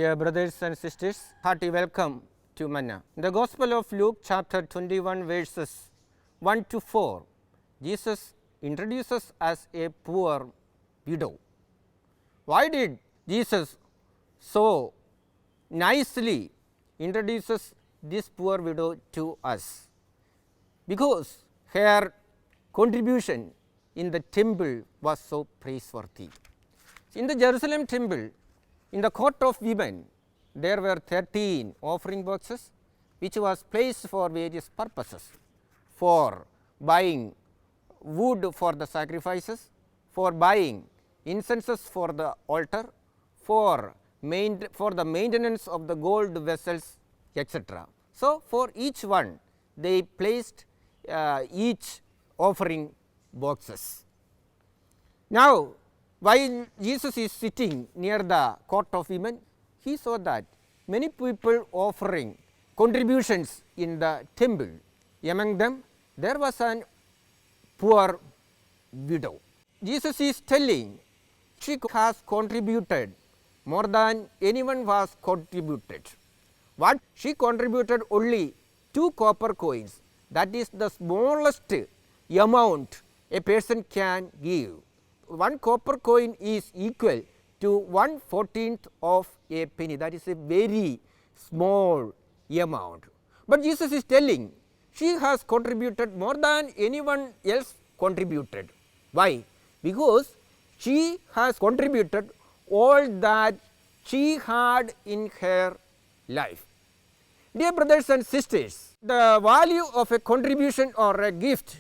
Dear brothers and sisters, hearty welcome to Manna. In the Gospel of Luke chapter 21 verses 1 to 4, Jesus introduces as a poor widow. Why did Jesus so nicely introduces this poor widow to us? Because her contribution in the temple was so praiseworthy. In the Jerusalem temple, in the court of women, there were 13 offering boxes which was placed for various purposes, for buying wood for the sacrifices, for buying incenses for the altar, for the maintenance of the gold vessels, etc. So, for each one they placed each offering boxes. Now, while Jesus is sitting near the court of women, he saw that many people offering contributions in the temple. Among them, there was an poor widow. Jesus is telling she has contributed more than anyone was contributed. What she contributed only 2 copper coins, that is the smallest amount a person can give. 1 copper coin is equal to 1/14 of a penny, that is a very small amount. But Jesus is telling she has contributed more than anyone else contributed. Why? Because she has contributed all that she had in her life. Dear brothers and sisters, the value of a contribution or a gift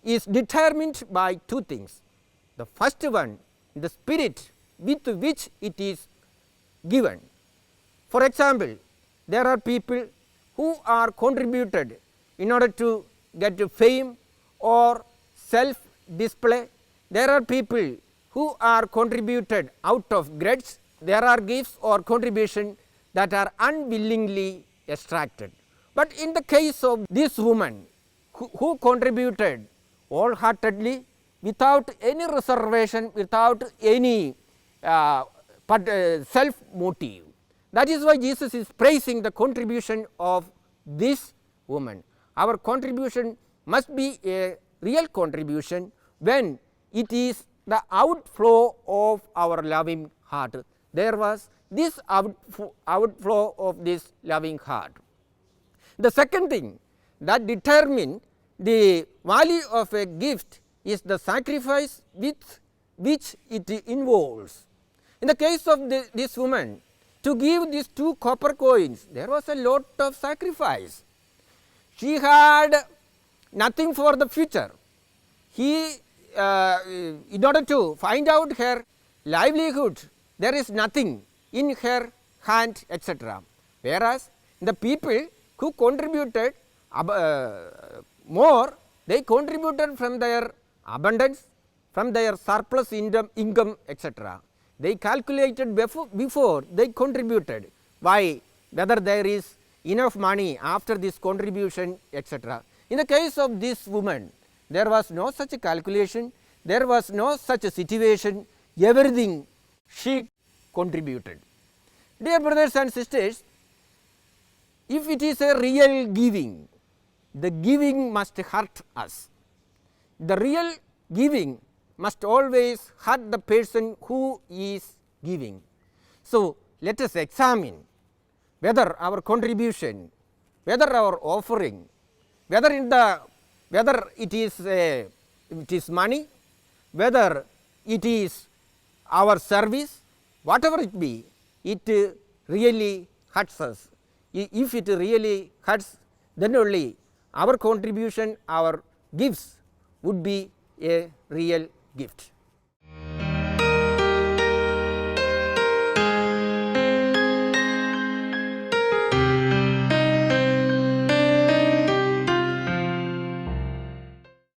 is determined by 2 things. The first one, the spirit with which it is given. For example, there are people who are contributed in order to get fame or self display. There are people who are contributed out of grudge. There are gifts or contribution that are unwillingly extracted. But in the case of this woman who contributed wholeheartedly, without any reservation, without any self motive. That is why Jesus is praising the contribution of this woman. Our contribution must be a real contribution when it is the outflow of our loving heart. There was this outflow of this loving heart. The second thing that determines the value of a gift is the sacrifice with which it involves. In the case of this woman, to give these 2 copper coins, there was a lot of sacrifice. She had nothing for the future. In order to find out her livelihood, there is nothing in her hand, etc. Whereas, the people who contributed more, they contributed from their abundance, from their surplus income, etc. They calculated before they contributed. Why? Whether there is enough money after this contribution, etc. In the case of this woman, there was no such calculation, there was no such a situation, everything she contributed. Dear brothers and sisters, if it is a real giving, the giving must hurt us. The real giving must always hurt the person who is giving. So, let us examine whether our contribution, whether our offering, whether it is money, whether it is our service, whatever it be, it really hurts us. If it really hurts, then only our contribution, our gifts would be a real gift.